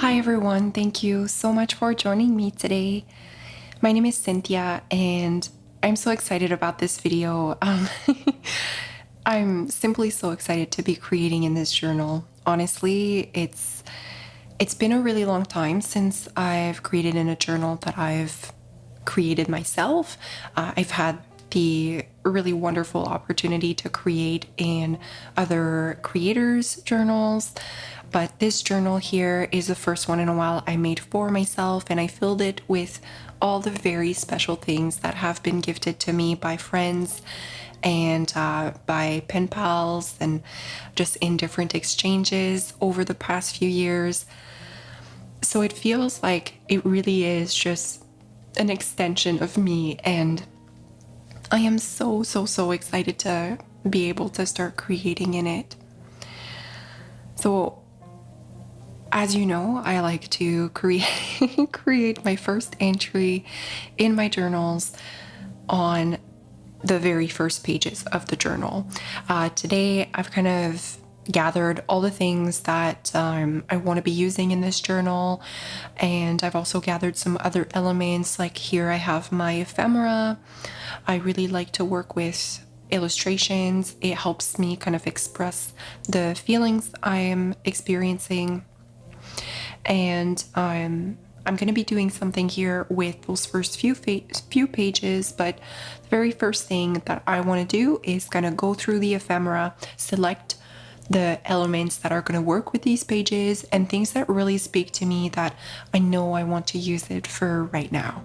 Hi everyone, thank you so much for joining me today. My name is Cynthia and I'm so excited about this video. I'm simply so excited to be creating in this journal. Honestly, it's been a really long time since I've created in a journal that I've created myself. I've had the really wonderful opportunity to create in other creators' journals, but this journal here is the first one in a while I made for myself, and I filled it with all the very special things that have been gifted to me by friends and by pen pals and just in different exchanges over the past few years. So it feels like it really is just an extension of me, and I am so excited to be able to start creating in it. So as you know, I like to create my first entry in my journals on the very first pages of the journal. Today, I've kind of gathered all the things that I want to be using in this journal, and I've also gathered some other elements. Like here, I have my ephemera. I really like to work with illustrations. It helps me kind of express the feelings I am experiencing, and I'm going to be doing something here with those first few pages, but the very first thing that I want to do is kind of go through the ephemera, select the elements that are going to work with these pages and things that really speak to me that I know I want to use it for right now.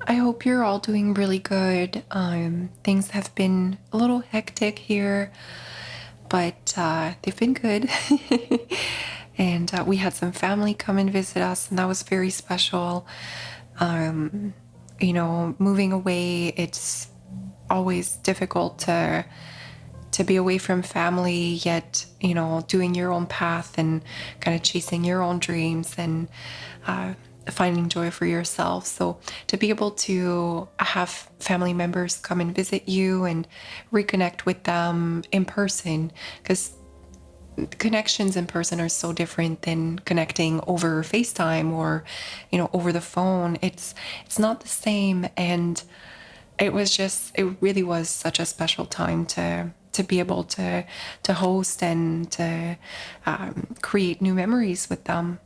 I hope you're all doing really good. Things have been a little hectic here, but they've been good. And we had some family come and visit us, and that was very special. Um, Moving away, it's always difficult to be away from family, yet doing your own path and kind of chasing your own dreams and finding joy for yourself. So to be able to have family members come and visit you and reconnect with them in person, because connections in person are so different than connecting over FaceTime or over the phone. It's not the same, and it really was such a special time to be able to host and to create new memories with them.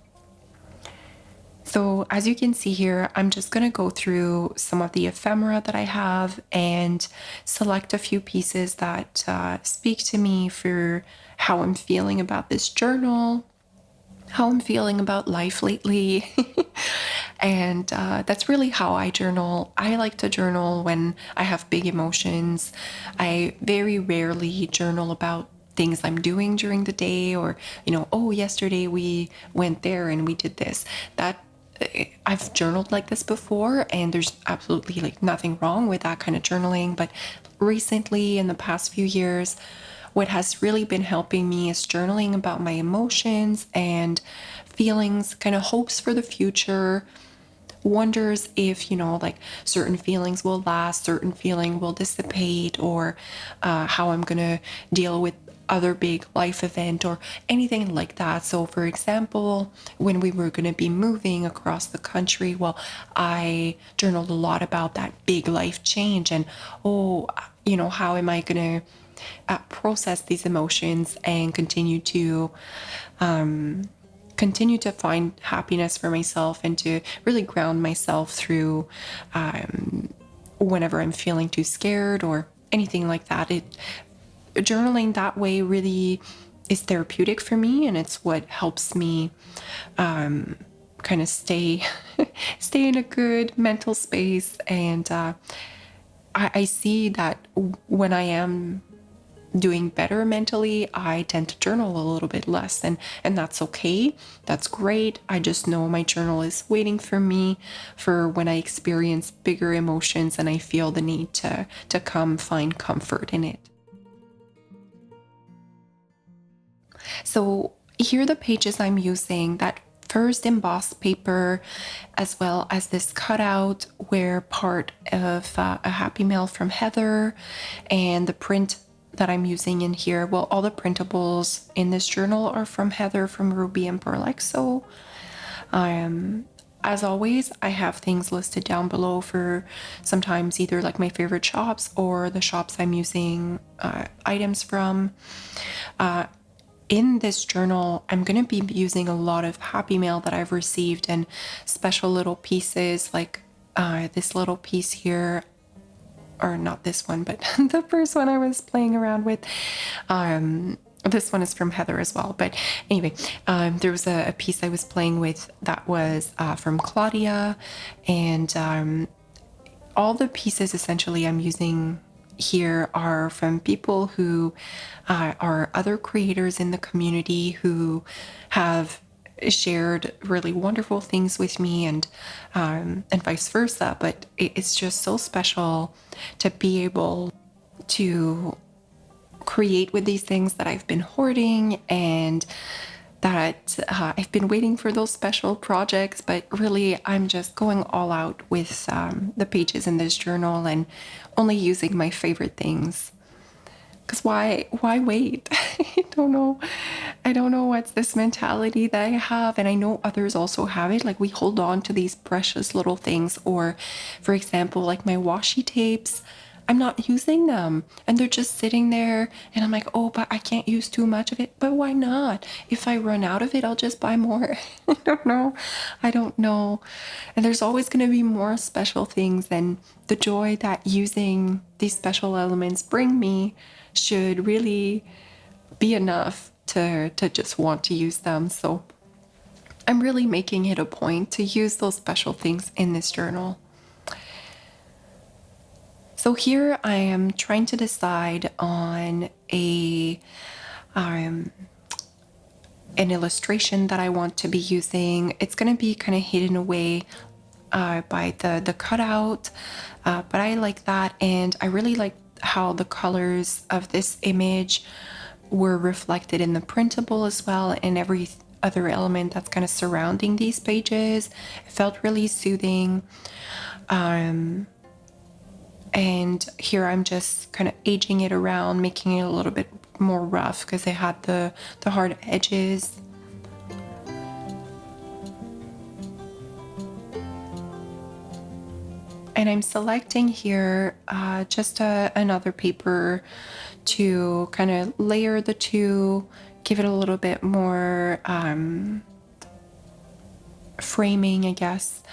So as you can see here, I'm just going to go through some of the ephemera that I have and select a few pieces that speak to me for how I'm feeling about this journal, how I'm feeling about life lately. And that's really how I journal. I like to journal when I have big emotions. I very rarely journal about things I'm doing during the day, or oh, yesterday we went there and we did this. That I've journaled like this before, and there's absolutely like nothing wrong with that kind of journaling. But recently, in the past few years, what has really been helping me is journaling about my emotions and feelings, kind of hopes for the future, wonders if like certain feelings will last, certain feeling will dissipate, or how I'm gonna deal with other big life event or anything like that. So for example, when we were going to be moving across the country, well, I journaled a lot about that big life change and how am I going to process these emotions and continue to find happiness for myself and to really ground myself through whenever I'm feeling too scared or anything like that. Journaling that way really is therapeutic for me, and it's what helps me kind of stay in a good mental space. And I see that when I am doing better mentally, I tend to journal a little bit less, and that's okay. That's great. I just know my journal is waiting for me for when I experience bigger emotions and I feel the need to come find comfort in it. So here are the pages I'm using. That first embossed paper, as well as this cutout where part of a Happy Mail from Heather and the print that I'm using in here. Well, all the printables in this journal are from Heather from Ruby and Pearl. So as always, I have things listed down below for sometimes either like my favorite shops or the shops I'm using items from. In this journal, I'm going to be using a lot of Happy Mail that I've received and special little pieces like this little piece here, or not this one, but the first one I was playing around with. This one is from Heather as well. But anyway, there was a piece I was playing with that was from Claudia, and all the pieces essentially I'm using here are from people who are other creators in the community who have shared really wonderful things with me, and vice versa. But it's just so special to be able to create with these things that I've been hoarding, and that I've been waiting for those special projects, but really I'm just going all out with the pages in this journal and only using my favorite things. Because why wait? I don't know what's this mentality that I have, and I know others also have it. Like, we hold on to these precious little things, or for example, like my washi tapes, I'm not using them and they're just sitting there, and I'm like, oh, but I can't use too much of it. But why not? If I run out of it, I'll just buy more. I don't know. And there's always going to be more special things, and the joy that using these special elements bring me should really be enough to just want to use them. So I'm really making it a point to use those special things in this journal. So here I am trying to decide on an illustration that I want to be using. It's going to be kind of hidden away by the cutout, but I like that, and I really like how the colors of this image were reflected in the printable as well, and every other element that's kind of surrounding these pages. It felt really soothing. And here I'm just kind of aging it around, making it a little bit more rough because it had the hard edges. And I'm selecting here just another paper to kind of layer the two, give it a little bit more framing, I guess,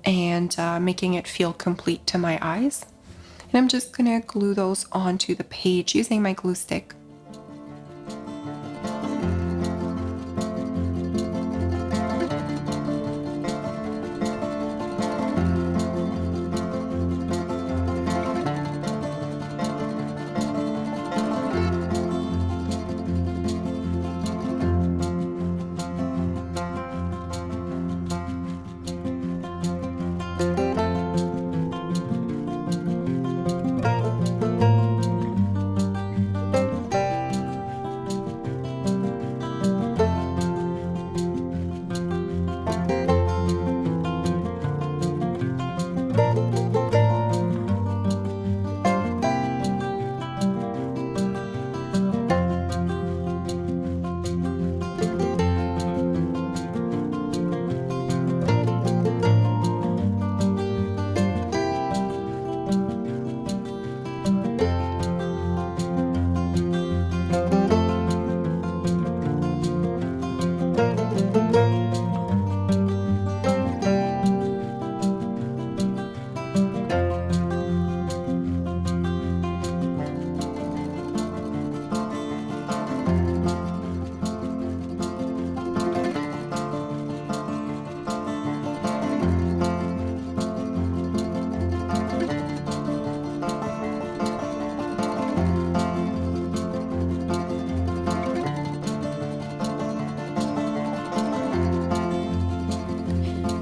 and making it feel complete to my eyes. And I'm just going to glue those onto the page using my glue stick.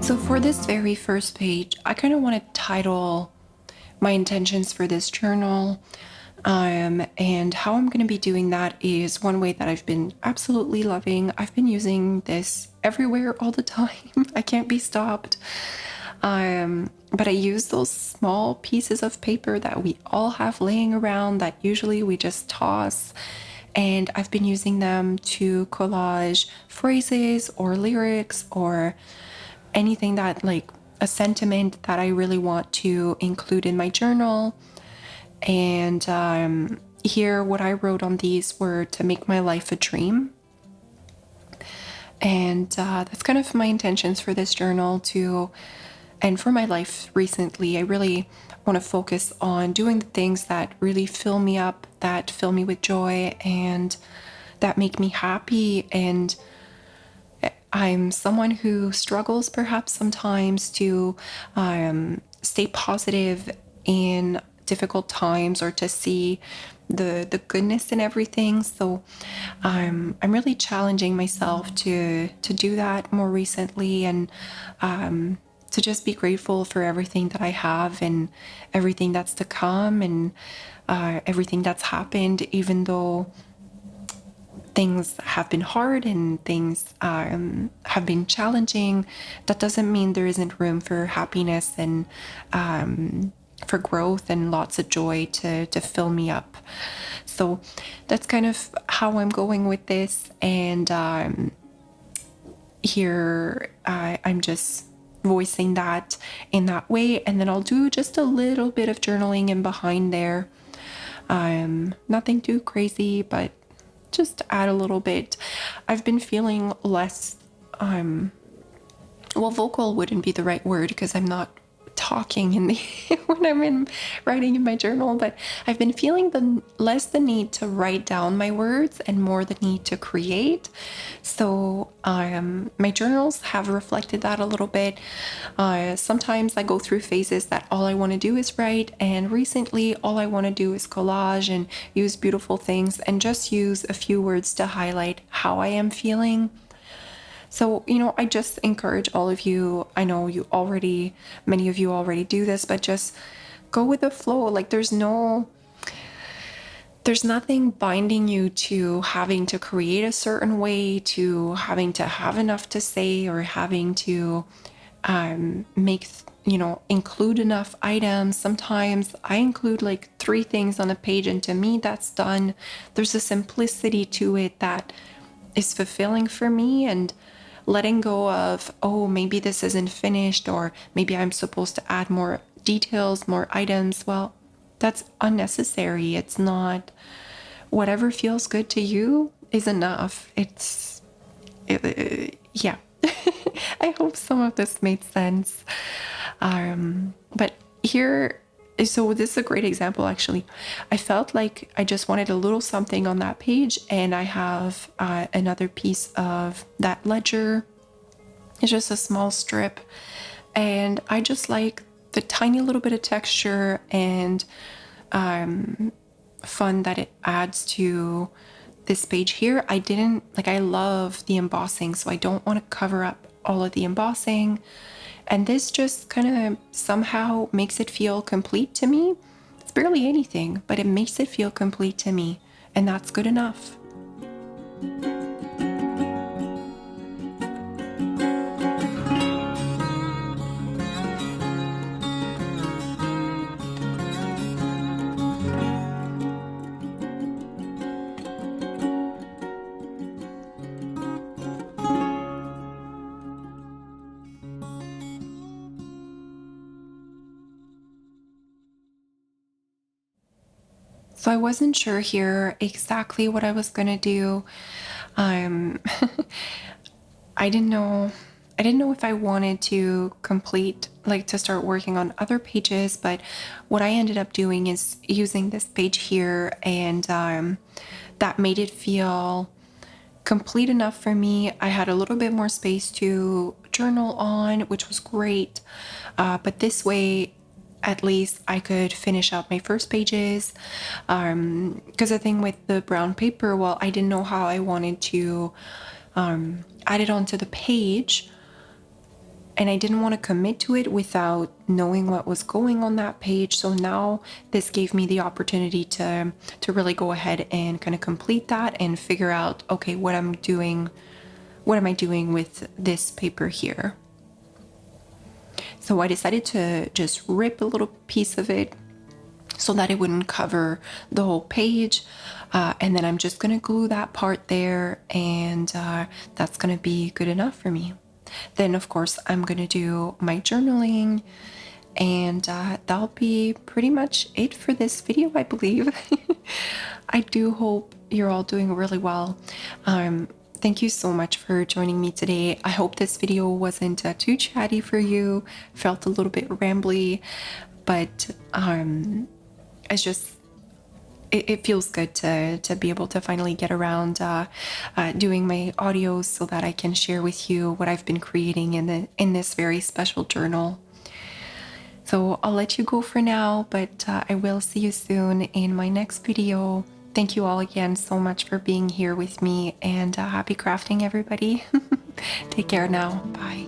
So for this very first page, I kind of want to title my intentions for this journal. And how I'm going to be doing that is one way that I've been absolutely loving. I've been using this everywhere all the time. I can't be stopped. But I use those small pieces of paper that we all have laying around that usually we just toss. And I've been using them to collage phrases or lyrics or anything that, like, a sentiment that I really want to include in my journal. And here, what I wrote on these were to make my life a dream. And that's kind of my intentions for this journal too. And for my life recently, I really want to focus on doing the things that really fill me up, that fill me with joy, and that make me happy. And I'm someone who struggles perhaps sometimes to stay positive in difficult times or to see the goodness in everything. So I'm really challenging myself to do that more recently, and to just be grateful for everything that I have and everything that's to come, and everything that's happened, even though things have been hard and things have been challenging. That doesn't mean there isn't room for happiness and for growth and lots of joy to fill me up. So that's kind of how I'm going with this. And here I'm just voicing that in that way. And then I'll do just a little bit of journaling in behind there. Nothing too crazy, but just add a little bit. I've been feeling less, well, vocal wouldn't be the right word because I'm not talking in the when I'm writing in my journal, but I've been feeling less the need to write down my words and more the need to create. So my journals have reflected that a little bit. Sometimes I go through phases that all I want to do is write, and recently all I want to do is collage and use beautiful things and just use a few words to highlight how I am feeling. So, I just encourage all of you. I know many of you already do this, but just go with the flow. Like, there's nothing binding you to having to create a certain way, to having to have enough to say, or having to include enough items. Sometimes I include like 3 things on a page, and to me, that's done. There's a simplicity to it that is fulfilling for me, and letting go of, oh, maybe this isn't finished, or maybe I'm supposed to add more details, more items. Well, that's unnecessary. It's not. Whatever feels good to you is enough. Yeah. I hope some of this made sense. But here, so this is a great example, actually. I felt like I just wanted a little something on that page, and I have another piece of that ledger. It's just a small strip, and I just like the tiny little bit of texture and fun that it adds to this page here. I love the embossing, so I don't want to cover up all of the embossing. And this just kind of somehow makes it feel complete to me. It's barely anything, but it makes it feel complete to me, and that's good enough. So I wasn't sure here exactly what I was gonna do. Um, I didn't know. I didn't know if I wanted to to start working on other pages. But what I ended up doing is using this page here, and that made it feel complete enough for me. I had a little bit more space to journal on, which was great. But this way, at least I could finish out my first pages. Because the thing with the brown paper, well, I didn't know how I wanted to add it onto the page. and I didn't want to commit to it without knowing what was going on that page. So now this gave me the opportunity to really go ahead and kind of complete that and figure out, okay, what am I doing with this paper here? So I decided to just rip a little piece of it so that it wouldn't cover the whole page. And then I'm just gonna glue that part there, and that's gonna be good enough for me. Then of course I'm gonna do my journaling, and that'll be pretty much it for this video, I believe. I do hope you're all doing really well. Thank you so much for joining me today. I hope this video wasn't too chatty for you, felt a little bit rambly, but it's just, it feels good to be able to finally get around doing my audios so that I can share with you what I've been creating in this very special journal. So I'll let you go for now, but I will see you soon in my next video. Thank you all again so much for being here with me, and happy crafting, everybody. Take care now. Bye.